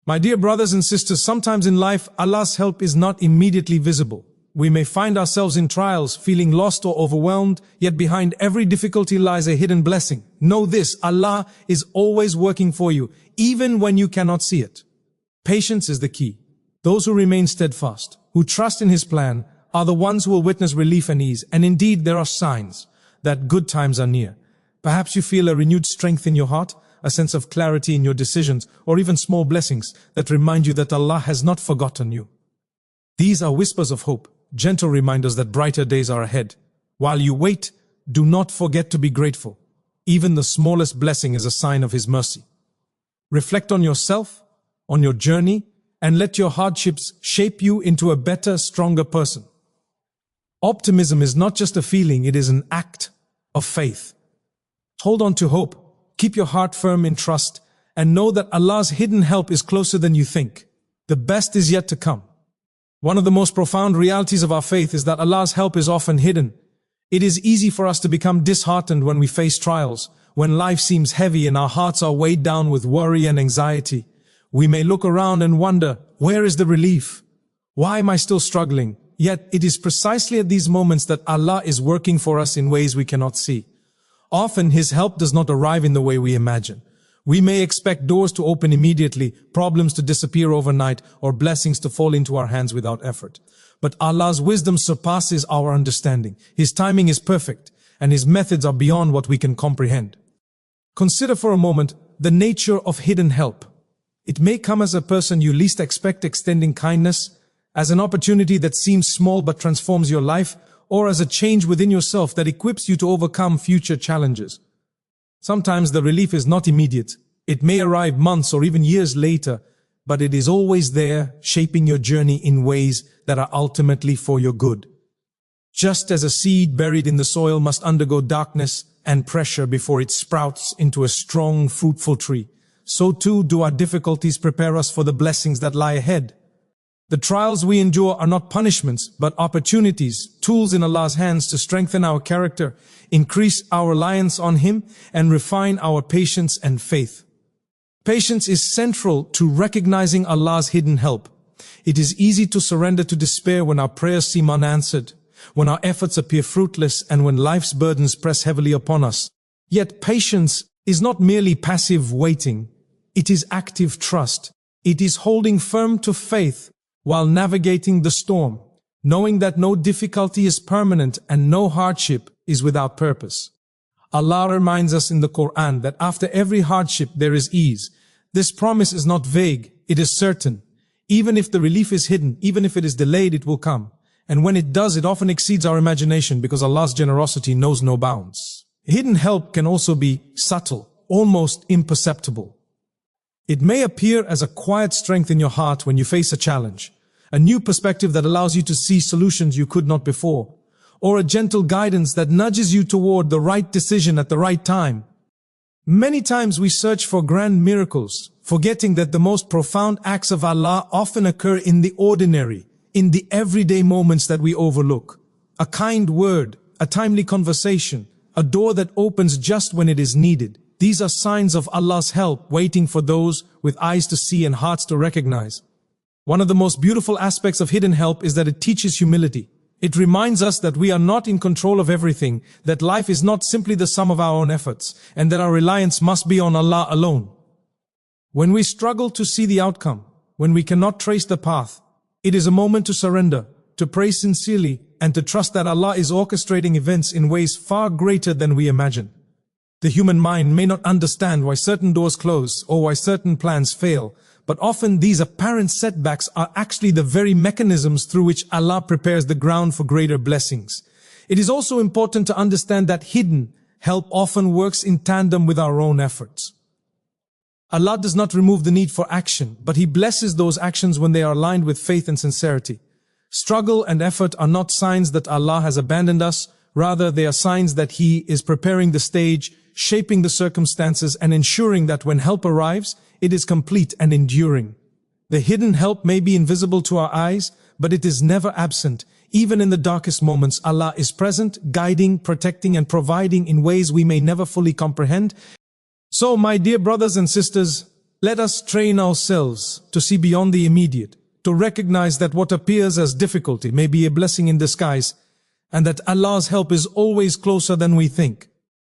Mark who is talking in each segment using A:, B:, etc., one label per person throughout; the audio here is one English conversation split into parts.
A: My dear brothers and sisters, sometimes in life, Allah's help is not immediately visible. We may find ourselves in trials, feeling lost or overwhelmed, yet behind every difficulty lies a hidden blessing. Know this, Allah is always working for you, even when you cannot see it. Patience is the key. Those who remain steadfast, who trust in His plan, are the ones who will witness relief and ease, and indeed there are signs that good times are near. Perhaps you feel a renewed strength in your heart, a sense of clarity in your decisions, or even small blessings that remind you that Allah has not forgotten you. These are whispers of hope, gentle reminders that brighter days are ahead. While you wait, do not forget to be grateful. Even the smallest blessing is a sign of His mercy. Reflect on yourself, on your journey, and let your hardships shape you into a better, stronger person. Optimism is not just a feeling, it is an act of faith. Hold on to hope. Keep your heart firm in trust, and know that Allah's hidden help is closer than you think. The best is yet to come. One of the most profound realities of our faith is that Allah's help is often hidden. It is easy for us to become disheartened when we face trials, when life seems heavy and our hearts are weighed down with worry and anxiety. We may look around and wonder, where is the relief? Why am I still struggling? Yet it is precisely at these moments that Allah is working for us in ways we cannot see. Often His help does not arrive in the way we imagine. We may expect doors to open immediately, problems to disappear overnight, or blessings to fall into our hands without effort. But Allah's wisdom surpasses our understanding. His timing is perfect, and His methods are beyond what we can comprehend. Consider for a moment the nature of hidden help. It may come as a person you least expect extending kindness, as an opportunity that seems small but transforms your life, or as a change within yourself that equips you to overcome future challenges. Sometimes the relief is not immediate. It may arrive months or even years later, but it is always there, shaping your journey in ways that are ultimately for your good. Just as a seed buried in the soil must undergo darkness and pressure before it sprouts into a strong, fruitful tree, so too do our difficulties prepare us for the blessings that lie ahead. The trials we endure are not punishments, but opportunities, tools in Allah's hands to strengthen our character, increase our reliance on Him, and refine our patience and faith. Patience is central to recognizing Allah's hidden help. It is easy to surrender to despair when our prayers seem unanswered, when our efforts appear fruitless, and when life's burdens press heavily upon us. Yet patience is not merely passive waiting. It is active trust. It is holding firm to faith while navigating the storm, knowing that no difficulty is permanent and no hardship is without purpose. Allah reminds us in the Quran that after every hardship there is ease. This promise is not vague, it is certain. Even if the relief is hidden, even if it is delayed, it will come. And when it does, it often exceeds our imagination because Allah's generosity knows no bounds. Hidden help can also be subtle, almost imperceptible. It may appear as a quiet strength in your heart when you face a challenge, a new perspective that allows you to see solutions you could not before, or a gentle guidance that nudges you toward the right decision at the right time. Many times we search for grand miracles, forgetting that the most profound acts of Allah often occur in the ordinary, in the everyday moments that we overlook. A kind word, a timely conversation, a door that opens just when it is needed. These are signs of Allah's help waiting for those with eyes to see and hearts to recognize. One of the most beautiful aspects of hidden help is that it teaches humility. It reminds us that we are not in control of everything, that life is not simply the sum of our own efforts, and that our reliance must be on Allah alone. When we struggle to see the outcome, when we cannot trace the path, it is a moment to surrender, to pray sincerely, and to trust that Allah is orchestrating events in ways far greater than we imagine. The human mind may not understand why certain doors close or why certain plans fail, but often these apparent setbacks are actually the very mechanisms through which Allah prepares the ground for greater blessings. It is also important to understand that hidden help often works in tandem with our own efforts. Allah does not remove the need for action, but He blesses those actions when they are aligned with faith and sincerity. Struggle and effort are not signs that Allah has abandoned us, rather they are signs that He is preparing the stage, shaping the circumstances, and ensuring that when help arrives, it is complete and enduring. The hidden help may be invisible to our eyes, but it is never absent. Even in the darkest moments, Allah is present, guiding, protecting, and providing in ways we may never fully comprehend. So, my dear brothers and sisters, Let us train ourselves to see beyond the immediate, to recognize that what appears as difficulty may be a blessing in disguise, and that Allah's help is always closer than we think.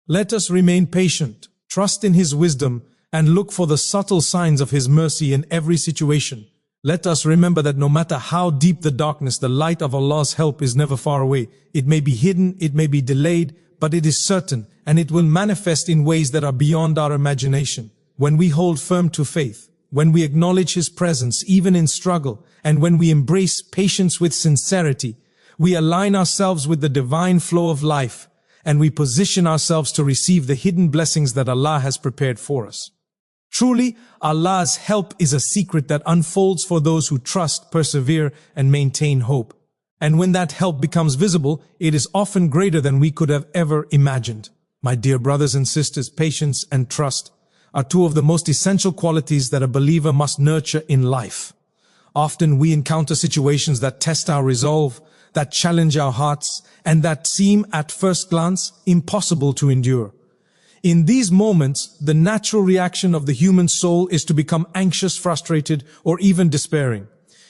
A: Let us remain patient, trust in His wisdom, and look for the subtle signs of His mercy in every situation. Let us remember that no matter how deep the darkness, the light of Allah's help is never far away. It may be hidden, it may be delayed, but it is certain, and it will manifest in ways that are beyond our imagination. When we hold firm to faith, when we acknowledge His presence even in struggle, and when we embrace patience with sincerity, we align ourselves with the divine flow of life, and we position ourselves to receive the hidden blessings that Allah has prepared for us. Truly, Allah's help is a secret that unfolds for those who trust, persevere, and maintain hope. And when that help becomes visible, it is often greater than we could have ever imagined. My dear brothers and sisters, patience and trust are two of the most essential qualities that a believer must nurture in life. Often we encounter situations that test our resolve, that challenge our hearts, and that seem at first glance impossible to endure. In these moments, the natural reaction of the human soul is to become anxious, frustrated, or even despairing.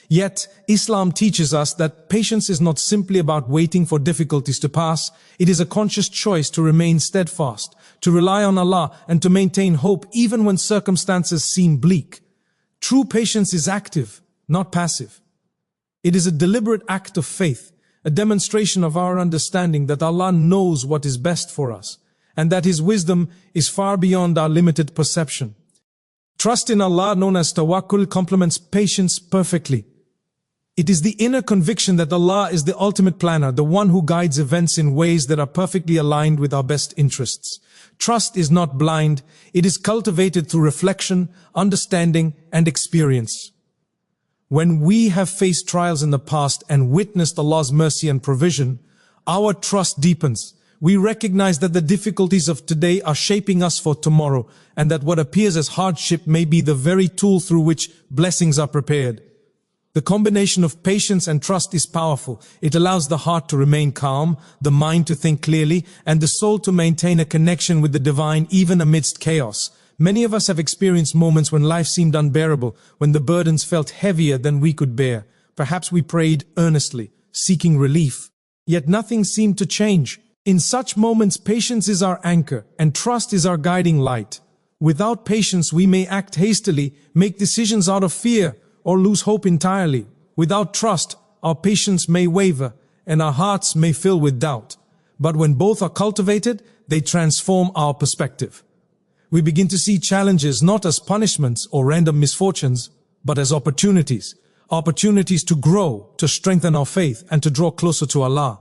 A: Yet, Islam teaches us that patience is not simply about waiting for difficulties to pass. It is a conscious choice to remain steadfast, to rely on Allah, and to maintain hope even when circumstances seem bleak. True patience is active, not passive. It is a deliberate act of faith, a demonstration of our understanding that Allah knows what is best for us, and that His wisdom is far beyond our limited perception. Trust in Allah, known as tawakkul, complements patience perfectly. It is the inner conviction that Allah is the ultimate planner, the one who guides events in ways that are perfectly aligned with our best interests. Trust is not blind, it is cultivated through reflection, understanding, and experience. When we have faced trials in the past and witnessed Allah's mercy and provision, our trust deepens. We recognize that the difficulties of today are shaping us for tomorrow, and that what appears as hardship may be the very tool through which blessings are prepared. The combination of patience and trust is powerful. It allows the heart to remain calm, the mind to think clearly, and the soul to maintain a connection with the divine even amidst chaos. Many of us have experienced moments when life seemed unbearable, when the burdens felt heavier than we could bear. Perhaps we prayed earnestly, seeking relief, yet nothing seemed to change. In such moments, patience is our anchor, and trust is our guiding light. Without patience, we may act hastily, make decisions out of fear, or lose hope entirely. Without trust, our patience may waver, and our hearts may fill with doubt. But when both are cultivated, they transform our perspective. We begin to see challenges not as punishments or random misfortunes, but as opportunities. Opportunities to grow, to strengthen our faith, and to draw closer to Allah.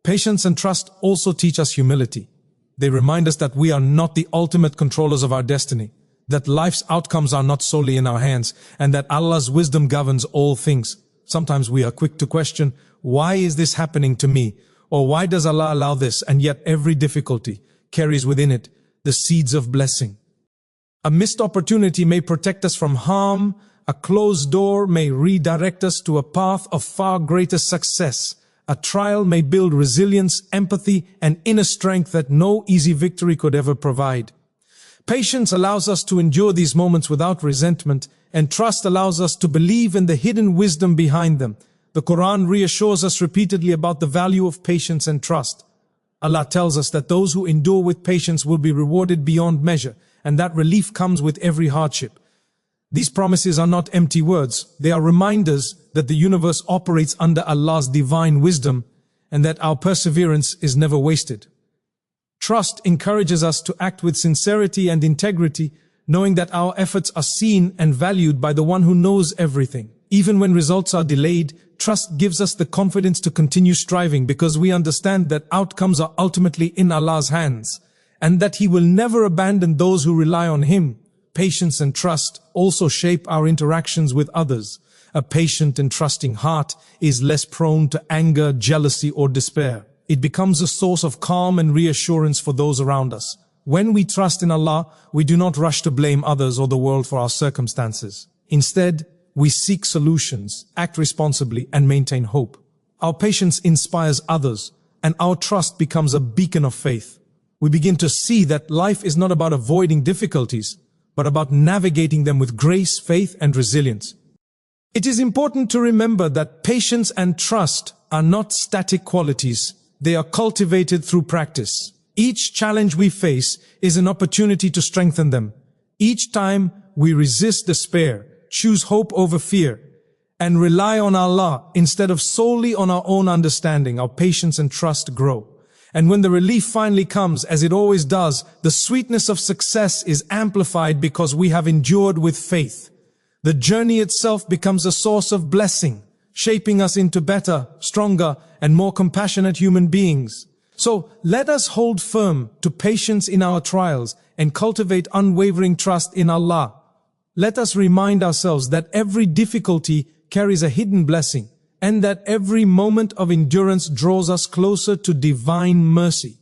A: Patience and trust also teach us humility. They remind us that we are not the ultimate controllers of our destiny, that life's outcomes are not solely in our hands, and that Allah's wisdom governs all things. Sometimes we are quick to question, why is this happening to me? Or why does Allah allow this? And yet every difficulty carries within it the seeds of blessing. A missed opportunity may protect us from harm. A closed door may redirect us to a path of far greater success. A trial may build resilience, empathy, and inner strength that no easy victory could ever provide. Patience allows us to endure these moments without resentment, and trust allows us to believe in the hidden wisdom behind them. The Quran reassures us repeatedly about the value of patience and trust. Allah tells us that those who endure with patience will be rewarded beyond measure, and that relief comes with every hardship. These promises are not empty words. They are reminders that the universe operates under Allah's divine wisdom, and that our perseverance is never wasted. Trust encourages us to act with sincerity and integrity, knowing that our efforts are seen and valued by the one who knows everything. Even when results are delayed, trust gives us the confidence to continue striving, because we understand that outcomes are ultimately in Allah's hands, and that He will never abandon those who rely on Him. Patience and trust also shape our interactions with others. A patient and trusting heart is less prone to anger, jealousy, or despair. It becomes a source of calm and reassurance for those around us. When we trust in Allah, we do not rush to blame others or the world for our circumstances. Instead, we seek solutions, act responsibly, and maintain hope. Our patience inspires others, and our trust becomes a beacon of faith. We begin to see that life is not about avoiding difficulties, but about navigating them with grace, faith, and resilience. It is important to remember that patience and trust are not static qualities. They are cultivated through practice. Each challenge we face is an opportunity to strengthen them. Each time we resist despair, choose hope over fear, and rely on Allah instead of solely on our own understanding, our patience and trust grow. And when the relief finally comes, as it always does, the sweetness of success is amplified because we have endured with faith. The journey itself becomes a source of blessing, shaping us into better, stronger, and more compassionate human beings. So let us hold firm to patience in our trials and cultivate unwavering trust in Allah. Let us remind ourselves that every difficulty carries a hidden blessing, and that every moment of endurance draws us closer to divine mercy.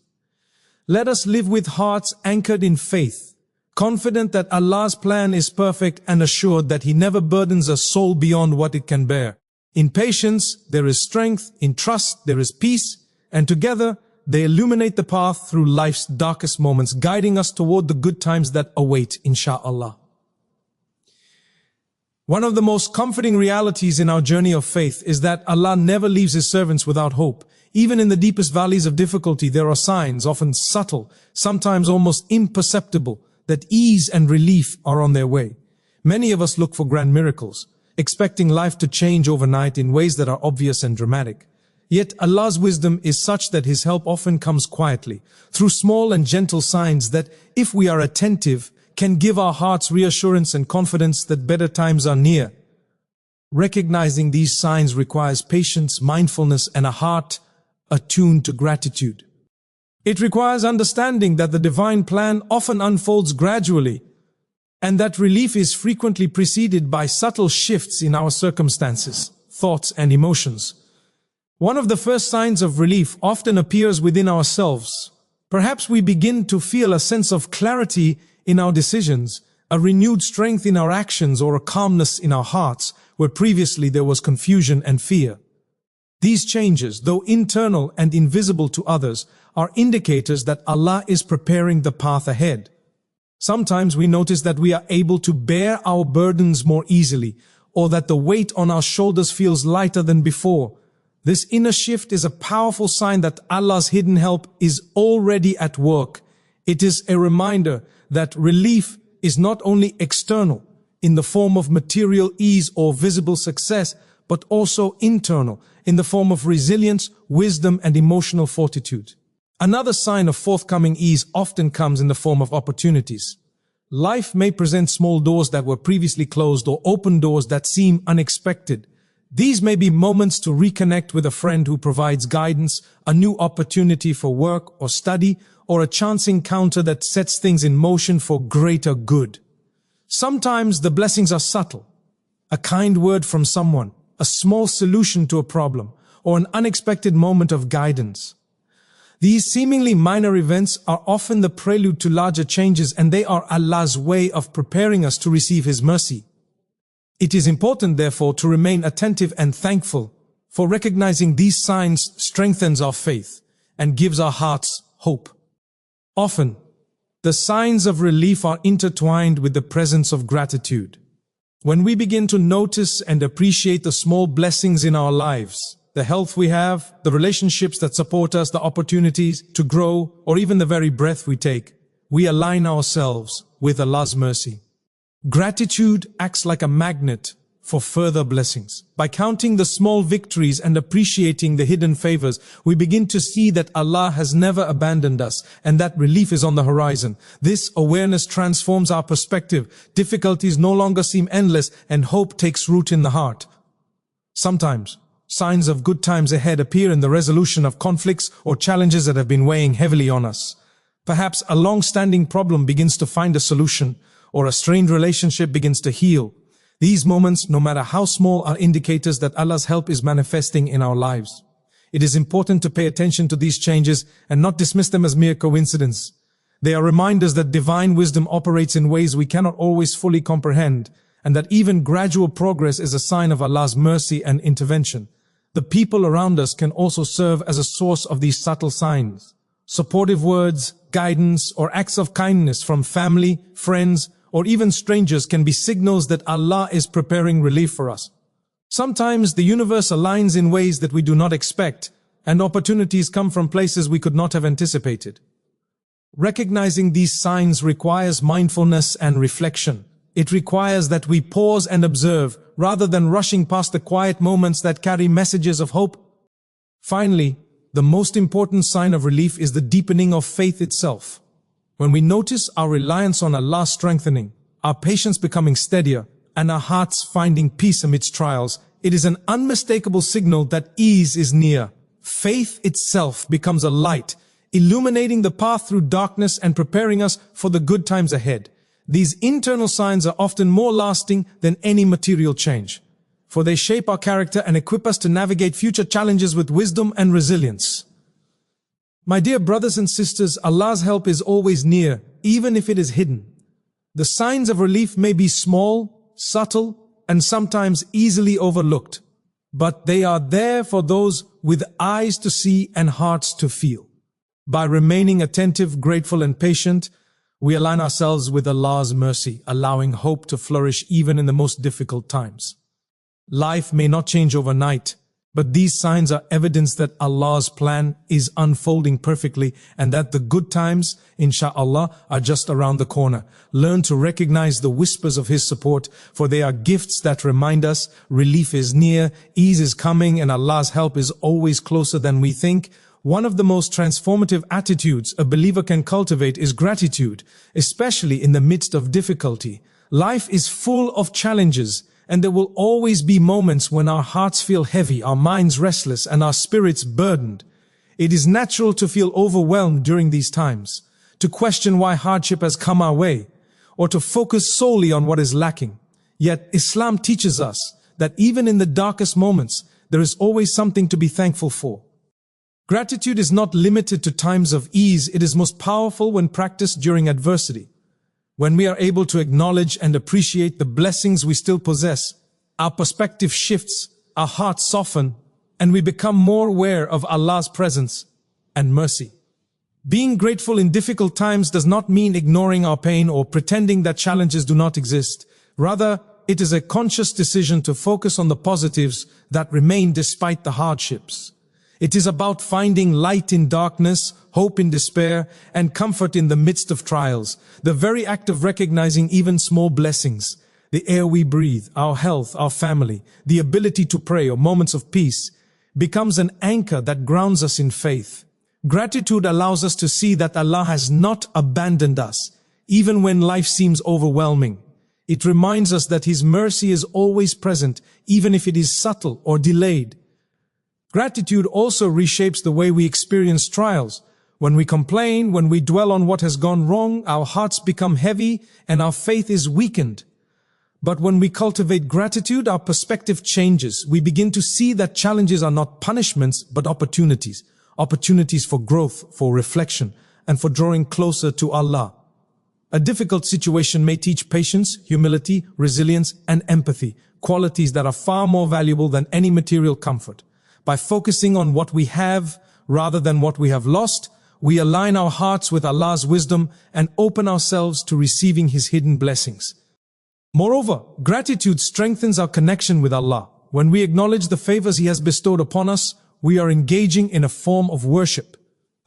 A: Let us live with hearts anchored in faith, confident that Allah's plan is perfect and assured that He never burdens a soul beyond what it can bear. In patience, there is strength. In trust, there is peace. And together, they illuminate the path through life's darkest moments, guiding us toward the good times that await, insha'Allah. One of the most comforting realities in our journey of faith is that Allah never leaves His servants without hope. Even in the deepest valleys of difficulty, there are signs, often subtle, sometimes almost imperceptible, that ease and relief are on their way. Many of us look for grand miracles, expecting life to change overnight in ways that are obvious and dramatic. Yet Allah's wisdom is such that His help often comes quietly, through small and gentle signs that, if we are attentive, can give our hearts reassurance and confidence that better times are near. Recognizing these signs requires patience, mindfulness, and a heart attuned to gratitude. It requires understanding that the divine plan often unfolds gradually, and that relief is frequently preceded by subtle shifts in our circumstances, thoughts, and emotions. One of the first signs of relief often appears within ourselves. Perhaps we begin to feel a sense of clarity in our decisions, a renewed strength in our actions, or a calmness in our hearts, where previously there was confusion and fear. These changes, though internal and invisible to others, are indicators that Allah is preparing the path ahead. Sometimes we notice that we are able to bear our burdens more easily, or that the weight on our shoulders feels lighter than before. This inner shift is a powerful sign that Allah's hidden help is already at work. It is a reminder that relief is not only external, in the form of material ease or visible success, but also internal, in the form of resilience, wisdom, and emotional fortitude. Another sign of forthcoming ease often comes in the form of opportunities. Life may present small doors that were previously closed or open doors that seem unexpected. These may be moments to reconnect with a friend who provides guidance, a new opportunity for work or study, or a chance encounter that sets things in motion for greater good. Sometimes the blessings are subtle. A kind word from someone, a small solution to a problem, or an unexpected moment of guidance. These seemingly minor events are often the prelude to larger changes, and they are Allah's way of preparing us to receive His mercy. It is important, therefore, to remain attentive and thankful, for recognizing these signs strengthens our faith and gives our hearts hope. Often, the signs of relief are intertwined with the presence of gratitude. When we begin to notice and appreciate the small blessings in our lives, the health we have, the relationships that support us, the opportunities to grow, or even the very breath we take, we align ourselves with Allah's mercy. Gratitude acts like a magnet for further blessings. By counting the small victories and appreciating the hidden favors, we begin to see that Allah has never abandoned us and that relief is on the horizon. This awareness transforms our perspective. Difficulties no longer seem endless and hope takes root in the heart. Sometimes, signs of good times ahead appear in the resolution of conflicts or challenges that have been weighing heavily on us. Perhaps a long-standing problem begins to find a solution, or a strained relationship begins to heal. These moments, no matter how small, are indicators that Allah's help is manifesting in our lives. It is important to pay attention to these changes and not dismiss them as mere coincidence. They are reminders that divine wisdom operates in ways we cannot always fully comprehend, and that even gradual progress is a sign of Allah's mercy and intervention. The people around us can also serve as a source of these subtle signs. Supportive words, guidance, or acts of kindness from family, friends, or even strangers can be signals that Allah is preparing relief for us. Sometimes the universe aligns in ways that we do not expect, and opportunities come from places we could not have anticipated. Recognizing these signs requires mindfulness and reflection. It requires that we pause and observe, rather than rushing past the quiet moments that carry messages of hope. Finally, the most important sign of relief is the deepening of faith itself. When we notice our reliance on Allah strengthening, our patience becoming steadier, and our hearts finding peace amidst trials, it is an unmistakable signal that ease is near. Faith itself becomes a light, illuminating the path through darkness and preparing us for the good times ahead. These internal signs are often more lasting than any material change, for they shape our character and equip us to navigate future challenges with wisdom and resilience. My dear brothers and sisters, Allah's help is always near, even if it is hidden. The signs of relief may be small, subtle, and sometimes easily overlooked, but they are there for those with eyes to see and hearts to feel. By remaining attentive, grateful, and patient, we align ourselves with Allah's mercy, allowing hope to flourish even in the most difficult times. Life may not change overnight, but these signs are evidence that Allah's plan is unfolding perfectly and that the good times, inshallah, are just around the corner. Learn to recognize the whispers of His support, for they are gifts that remind us relief is near, ease is coming, and Allah's help is always closer than we think. One of the most transformative attitudes a believer can cultivate is gratitude, especially in the midst of difficulty. Life is full of challenges, and there will always be moments when our hearts feel heavy, our minds restless, and our spirits burdened. It is natural to feel overwhelmed during these times, to question why hardship has come our way, or to focus solely on what is lacking. Yet Islam teaches us that even in the darkest moments, there is always something to be thankful for. Gratitude is not limited to times of ease. It is most powerful when practiced during adversity. When we are able to acknowledge and appreciate the blessings we still possess, our perspective shifts, our hearts soften, and we become more aware of Allah's presence and mercy. Being grateful in difficult times does not mean ignoring our pain or pretending that challenges do not exist. Rather, it is a conscious decision to focus on the positives that remain despite the hardships. It is about finding light in darkness, hope in despair, and comfort in the midst of trials. The very act of recognizing even small blessings, the air we breathe, our health, our family, the ability to pray, or moments of peace, becomes an anchor that grounds us in faith. Gratitude allows us to see that Allah has not abandoned us, even when life seems overwhelming. It reminds us that His mercy is always present, even if it is subtle or delayed. Gratitude also reshapes the way we experience trials. When we complain, when we dwell on what has gone wrong, our hearts become heavy and our faith is weakened. But when we cultivate gratitude, our perspective changes. We begin to see that challenges are not punishments, but opportunities. Opportunities for growth, for reflection, and for drawing closer to Allah. A difficult situation may teach patience, humility, resilience, and empathy, qualities that are far more valuable than any material comfort. By focusing on what we have rather than what we have lost, we align our hearts with Allah's wisdom and open ourselves to receiving His hidden blessings. Moreover, gratitude strengthens our connection with Allah. When we acknowledge the favors He has bestowed upon us, we are engaging in a form of worship.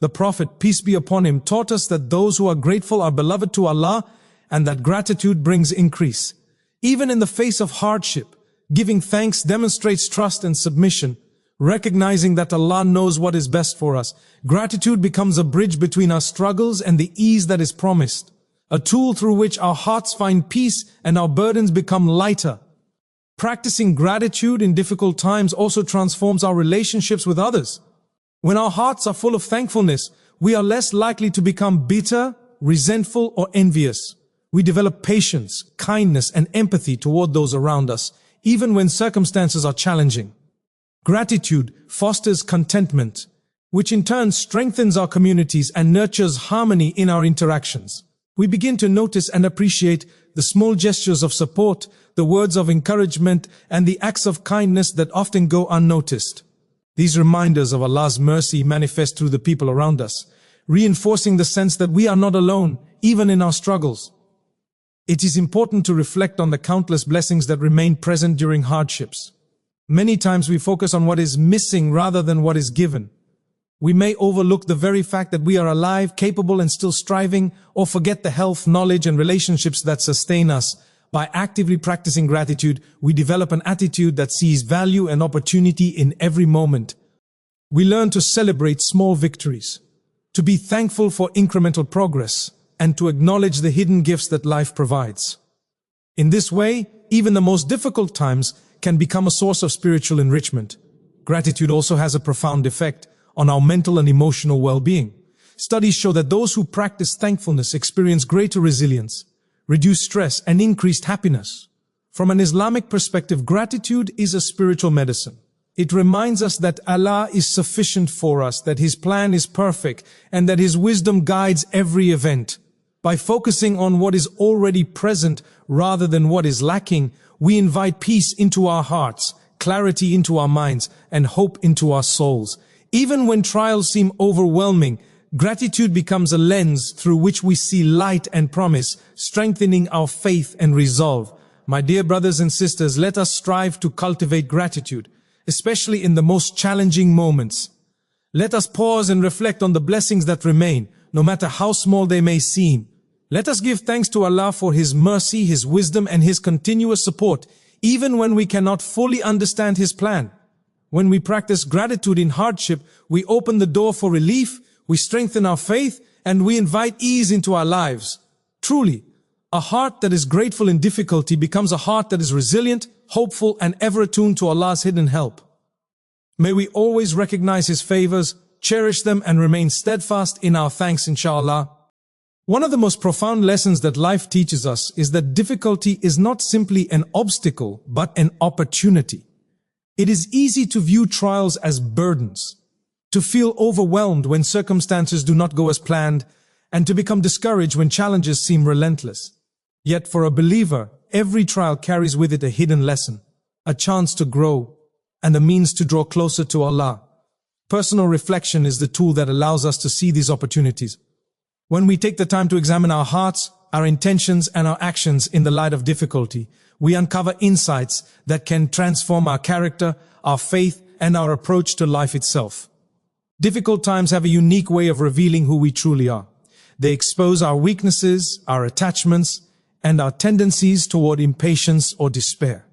A: The Prophet, peace be upon him, taught us that those who are grateful are beloved to Allah and that gratitude brings increase. Even in the face of hardship, giving thanks demonstrates trust and submission. Recognizing that Allah knows what is best for us, gratitude becomes a bridge between our struggles and the ease that is promised, a tool through which our hearts find peace and our burdens become lighter. Practicing gratitude in difficult times also transforms our relationships with others. When our hearts are full of thankfulness, we are less likely to become bitter, resentful, or envious. We develop patience, kindness, and empathy toward those around us, even when circumstances are challenging. Gratitude fosters contentment, which in turn strengthens our communities and nurtures harmony in our interactions. We begin to notice and appreciate the small gestures of support, the words of encouragement, and the acts of kindness that often go unnoticed. These reminders of Allah's mercy manifest through the people around us, reinforcing the sense that we are not alone, even in our struggles. It is important to reflect on the countless blessings that remain present during hardships. Many times we focus on what is missing rather than what is given. We may overlook the very fact that we are alive, capable, and still striving, or forget the health, knowledge, and relationships that sustain us. By actively practicing gratitude, we develop an attitude that sees value and opportunity in every moment. We learn to celebrate small victories, to be thankful for incremental progress, and to acknowledge the hidden gifts that life provides. In this way, even the most difficult times can become a source of spiritual enrichment. Gratitude also has a profound effect on our mental and emotional well-being. Studies show that those who practice thankfulness experience greater resilience, reduced stress, and increased happiness. From an Islamic perspective, gratitude is a spiritual medicine. It reminds us that Allah is sufficient for us, that His plan is perfect, and that His wisdom guides every event. By focusing on what is already present rather than what is lacking, we invite peace into our hearts, clarity into our minds, and hope into our souls. Even when trials seem overwhelming, gratitude becomes a lens through which we see light and promise, strengthening our faith and resolve. My dear brothers and sisters, let us strive to cultivate gratitude, especially in the most challenging moments. Let us pause and reflect on the blessings that remain, no matter how small they may seem. Let us give thanks to Allah for His mercy, His wisdom, and His continuous support, even when we cannot fully understand His plan. When we practice gratitude in hardship, we open the door for relief, we strengthen our faith, and we invite ease into our lives. Truly, a heart that is grateful in difficulty becomes a heart that is resilient, hopeful, and ever attuned to Allah's hidden help. May we always recognize His favors, cherish them, and remain steadfast in our thanks, inshallah. One of the most profound lessons that life teaches us is that difficulty is not simply an obstacle, but an opportunity. It is easy to view trials as burdens, to feel overwhelmed when circumstances do not go as planned, and to become discouraged when challenges seem relentless. Yet for a believer, every trial carries with it a hidden lesson, a chance to grow, and a means to draw closer to Allah. Personal reflection is the tool that allows us to see these opportunities. When we take the time to examine our hearts, our intentions, and our actions in the light of difficulty, we uncover insights that can transform our character, our faith, and our approach to life itself. Difficult times have a unique way of revealing who we truly are. They expose our weaknesses, our attachments, and our tendencies toward impatience or despair.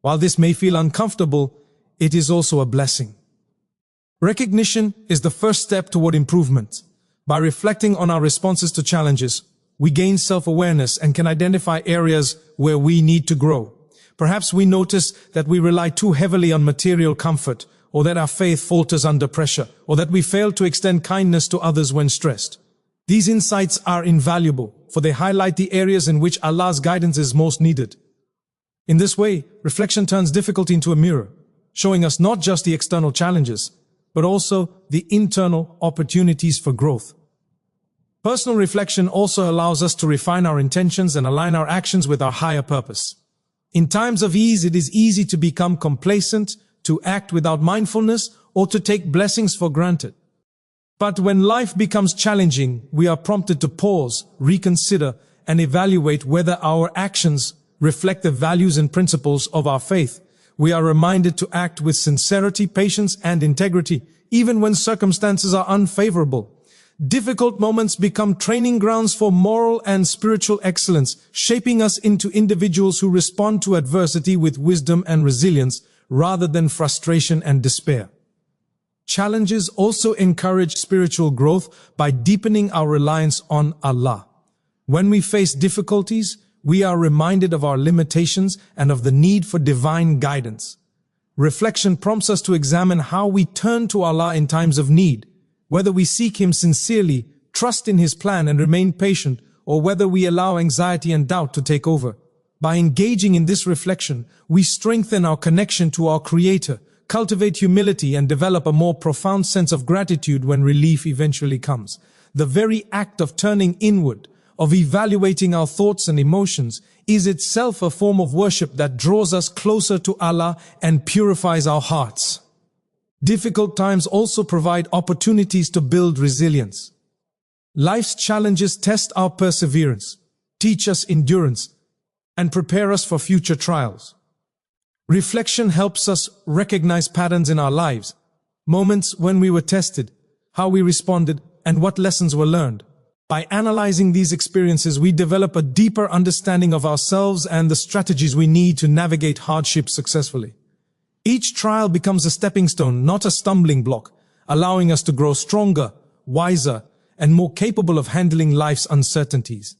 A: While this may feel uncomfortable, it is also a blessing. Recognition is the first step toward improvement. By reflecting on our responses to challenges, we gain self-awareness and can identify areas where we need to grow. Perhaps we notice that we rely too heavily on material comfort, or that our faith falters under pressure, or that we fail to extend kindness to others when stressed. These insights are invaluable, for they highlight the areas in which Allah's guidance is most needed. In this way, reflection turns difficulty into a mirror, showing us not just the external challenges, but also the internal opportunities for growth. Personal reflection also allows us to refine our intentions and align our actions with our higher purpose. In times of ease, it is easy to become complacent, to act without mindfulness, or to take blessings for granted. But when life becomes challenging, we are prompted to pause, reconsider, and evaluate whether our actions reflect the values and principles of our faith. We are reminded to act with sincerity, patience, and integrity, even when circumstances are unfavorable. Difficult moments become training grounds for moral and spiritual excellence, shaping us into individuals who respond to adversity with wisdom and resilience, rather than frustration and despair. Challenges also encourage spiritual growth by deepening our reliance on Allah. When we face difficulties, we are reminded of our limitations and of the need for divine guidance. Reflection prompts us to examine how we turn to Allah in times of need, whether we seek Him sincerely, trust in His plan, and remain patient, or whether we allow anxiety and doubt to take over. By engaging in this reflection, we strengthen our connection to our Creator, cultivate humility, and develop a more profound sense of gratitude when relief eventually comes. The very act of turning inward, of evaluating our thoughts and emotions, is itself a form of worship that draws us closer to Allah and purifies our hearts. Difficult times also provide opportunities to build resilience. Life's challenges test our perseverance, teach us endurance, and prepare us for future trials. Reflection helps us recognize patterns in our lives, moments when we were tested, how we responded, and what lessons were learned. By analyzing these experiences, we develop a deeper understanding of ourselves and the strategies we need to navigate hardship successfully. Each trial becomes a stepping stone, not a stumbling block, allowing us to grow stronger, wiser, and more capable of handling life's uncertainties.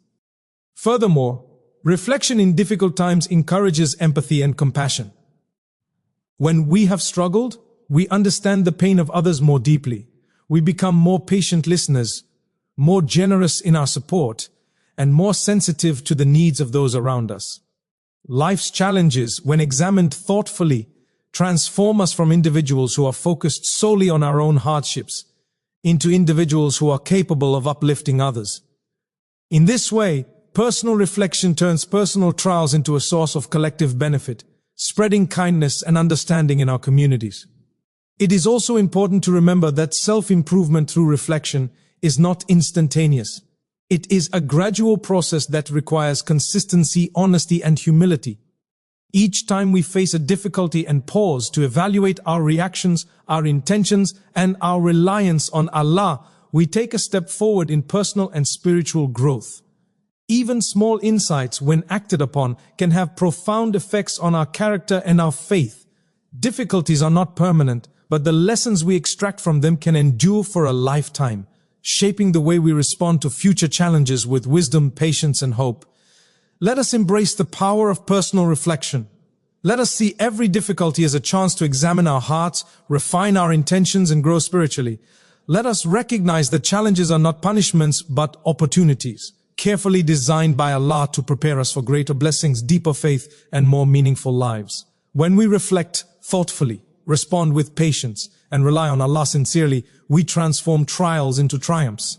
A: Furthermore, reflection in difficult times encourages empathy and compassion. When we have struggled, we understand the pain of others more deeply. We become more patient listeners, more generous in our support, and more sensitive to the needs of those around us. Life's challenges, when examined thoughtfully, transform us from individuals who are focused solely on our own hardships into individuals who are capable of uplifting others. In this way, personal reflection turns personal trials into a source of collective benefit, spreading kindness and understanding in our communities. It is also important to remember that self-improvement through reflection is not instantaneous. It is a gradual process that requires consistency, honesty, and humility. Each time we face a difficulty and pause to evaluate our reactions, our intentions, and our reliance on Allah, we take a step forward in personal and spiritual growth. Even small insights, when acted upon, can have profound effects on our character and our faith. Difficulties are not permanent, but the lessons we extract from them can endure for a lifetime, shaping the way we respond to future challenges with wisdom, patience, and hope. Let us embrace the power of personal reflection. Let us see every difficulty as a chance to examine our hearts, refine our intentions, and grow spiritually. Let us recognize that challenges are not punishments, but opportunities, carefully designed by Allah to prepare us for greater blessings, deeper faith, and more meaningful lives. When we reflect thoughtfully, respond with patience, and rely on Allah sincerely, we transform trials into triumphs.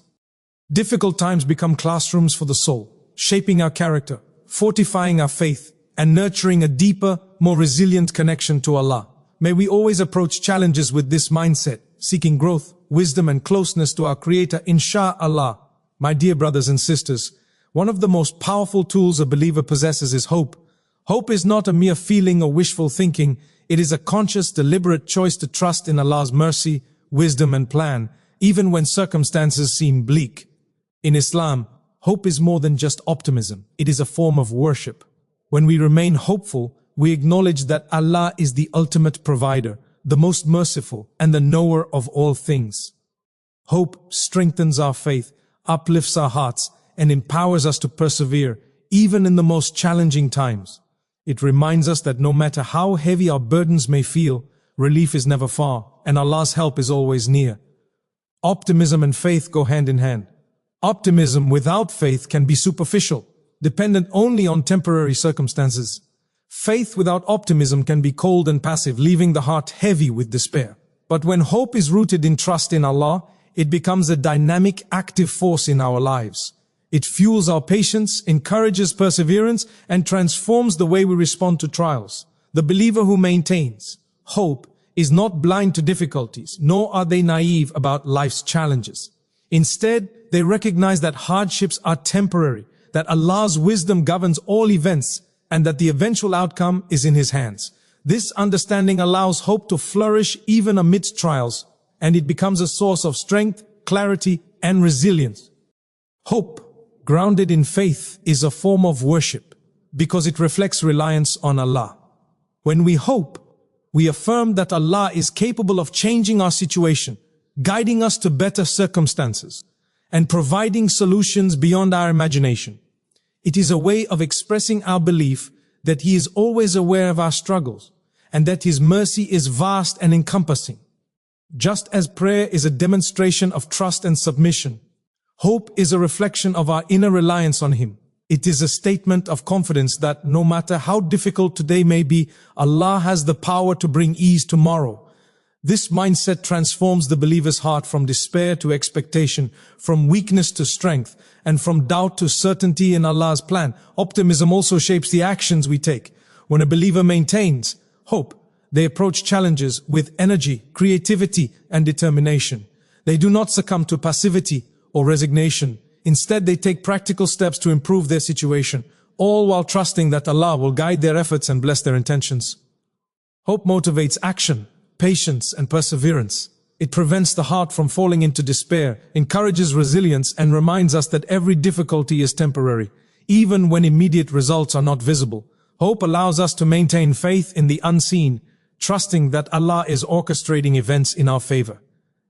A: Difficult times become classrooms for the soul, shaping our character, fortifying our faith, and nurturing a deeper, more resilient connection to Allah. May we always approach challenges with this mindset, seeking growth, wisdom, and closeness to our Creator, Insha'Allah. My dear brothers and sisters, one of the most powerful tools a believer possesses is hope. Hope is not a mere feeling or wishful thinking. It is a conscious, deliberate choice to trust in Allah's mercy, wisdom, and plan, even when circumstances seem bleak. In Islam, hope is more than just optimism. It is a form of worship. When we remain hopeful, we acknowledge that Allah is the ultimate provider, the most merciful, and the knower of all things. Hope strengthens our faith, uplifts our hearts, and empowers us to persevere, even in the most challenging times. It reminds us that no matter how heavy our burdens may feel, relief is never far, and Allah's help is always near. Optimism and faith go hand in hand. Optimism without faith can be superficial, dependent only on temporary circumstances. Faith without optimism can be cold and passive, leaving the heart heavy with despair. But when hope is rooted in trust in Allah, it becomes a dynamic, active force in our lives. It fuels our patience, encourages perseverance, and transforms the way we respond to trials. The believer who maintains hope is not blind to difficulties, nor are they naive about life's challenges. Instead, they recognize that hardships are temporary, that Allah's wisdom governs all events, and that the eventual outcome is in His hands. This understanding allows hope to flourish even amidst trials, and it becomes a source of strength, clarity, and resilience. Hope, grounded in faith, is a form of worship because it reflects reliance on Allah. When we hope, we affirm that Allah is capable of changing our situation, guiding us to better circumstances, and providing solutions beyond our imagination. It is a way of expressing our belief that He is always aware of our struggles and that His mercy is vast and encompassing. Just as prayer is a demonstration of trust and submission, hope is a reflection of our inner reliance on Him. It is a statement of confidence that no matter how difficult today may be, Allah has the power to bring ease tomorrow. This mindset transforms the believer's heart from despair to expectation, from weakness to strength, and from doubt to certainty in Allah's plan. Optimism also shapes the actions we take. When a believer maintains hope, they approach challenges with energy, creativity, and determination. They do not succumb to passivity or resignation. Instead, they take practical steps to improve their situation, all while trusting that Allah will guide their efforts and bless their intentions. Hope motivates action, patience, and perseverance. It prevents the heart from falling into despair, encourages resilience, and reminds us that every difficulty is temporary, even when immediate results are not visible. Hope allows us to maintain faith in the unseen, trusting that Allah is orchestrating events in our favor.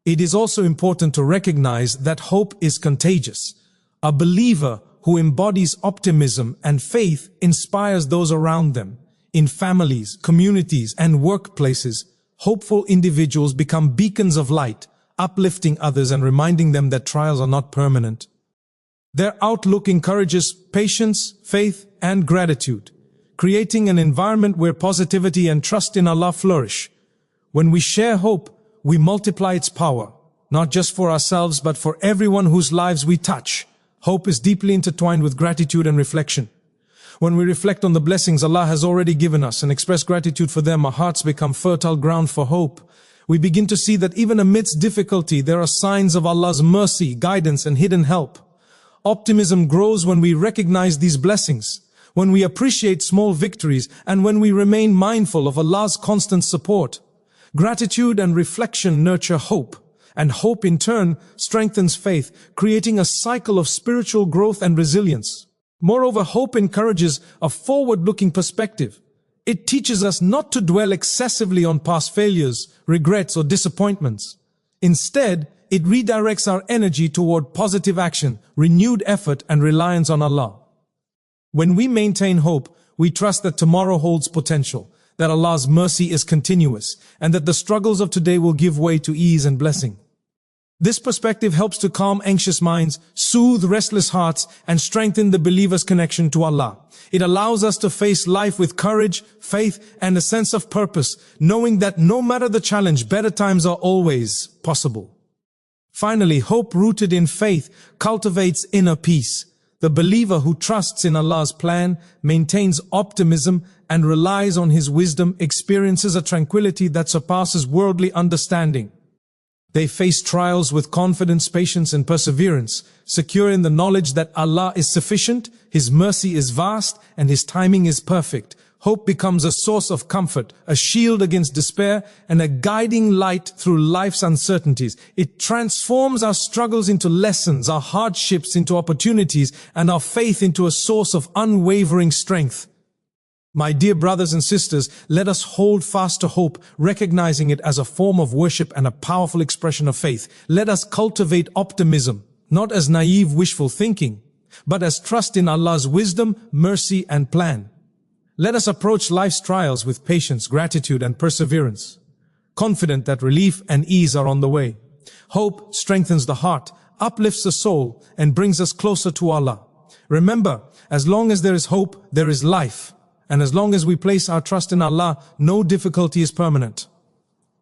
A: It is also important to recognize that hope is contagious. A believer who embodies optimism and faith inspires those around them. In families, communities, and workplaces, hopeful individuals become beacons of light, uplifting others and reminding them that trials are not permanent. Their outlook encourages patience, faith, and gratitude, creating an environment where positivity and trust in Allah flourish. When we share hope, we multiply its power, not just for ourselves but for everyone whose lives we touch. Hope is deeply intertwined with gratitude and reflection. When we reflect on the blessings Allah has already given us and express gratitude for them, our hearts become fertile ground for hope. We begin to see that even amidst difficulty, there are signs of Allah's mercy, guidance, and hidden help. Optimism grows when we recognize these blessings, when we appreciate small victories, and when we remain mindful of Allah's constant support. Gratitude and reflection nurture hope, and hope in turn strengthens faith, creating a cycle of spiritual growth and resilience. Moreover, hope encourages a forward-looking perspective. It teaches us not to dwell excessively on past failures, regrets, or disappointments. Instead, it redirects our energy toward positive action, renewed effort, and reliance on Allah. When we maintain hope, we trust that tomorrow holds potential, that Allah's mercy is continuous, and that the struggles of today will give way to ease and blessing. This perspective helps to calm anxious minds, soothe restless hearts, and strengthen the believer's connection to Allah. It allows us to face life with courage, faith, and a sense of purpose, knowing that no matter the challenge, better times are always possible. Finally, hope rooted in faith cultivates inner peace. The believer who trusts in Allah's plan, maintains optimism, and relies on His wisdom experiences a tranquility that surpasses worldly understanding. They face trials with confidence, patience, and perseverance, secure in the knowledge that Allah is sufficient, His mercy is vast, and His timing is perfect. Hope becomes a source of comfort, a shield against despair, and a guiding light through life's uncertainties. It transforms our struggles into lessons, our hardships into opportunities, and our faith into a source of unwavering strength. My dear brothers and sisters, let us hold fast to hope, recognizing it as a form of worship and a powerful expression of faith. Let us cultivate optimism, not as naive wishful thinking, but as trust in Allah's wisdom, mercy, and plan. Let us approach life's trials with patience, gratitude, and perseverance, confident that relief and ease are on the way. Hope strengthens the heart, uplifts the soul, and brings us closer to Allah. Remember, as long as there is hope, there is life. And as long as we place our trust in Allah, no difficulty is permanent.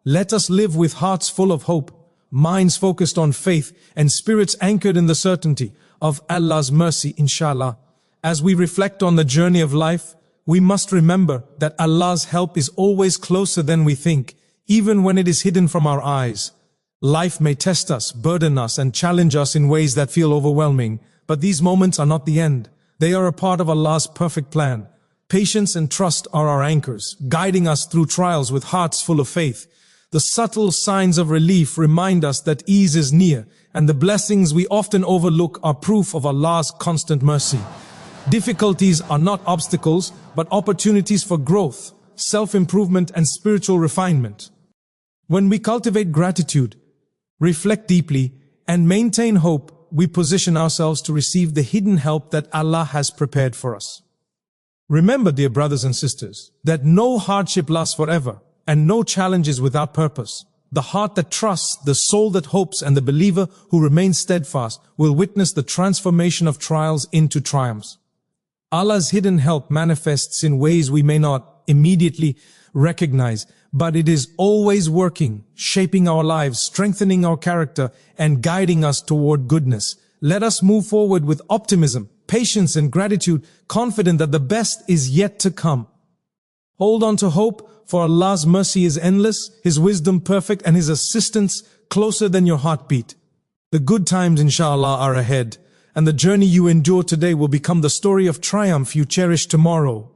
A: Let us live with hearts full of hope, minds focused on faith, and spirits anchored in the certainty of Allah's mercy, inshallah. As we reflect on the journey of life, we must remember that Allah's help is always closer than we think, even when it is hidden from our eyes. Life may test us, burden us, and challenge us in ways that feel overwhelming, but these moments are not the end. They are a part of Allah's perfect plan. Patience and trust are our anchors, guiding us through trials with hearts full of faith. The subtle signs of relief remind us that ease is near, and the blessings we often overlook are proof of Allah's constant mercy. Difficulties are not obstacles, but opportunities for growth, self-improvement, and spiritual refinement. When we cultivate gratitude, reflect deeply, and maintain hope, we position ourselves to receive the hidden help that Allah has prepared for us. Remember, dear brothers and sisters, that no hardship lasts forever, and no challenge is without purpose. The heart that trusts, the soul that hopes, and the believer who remains steadfast will witness the transformation of trials into triumphs. Allah's hidden help manifests in ways we may not immediately recognize, but it is always working, shaping our lives, strengthening our character, and guiding us toward goodness. Let us move forward with optimism, patience, and gratitude, confident that the best is yet to come. Hold on to hope, for Allah's mercy is endless, His wisdom perfect, and His assistance closer than your heartbeat. The good times, inshallah, are ahead, and the journey you endure today will become the story of triumph you cherish tomorrow.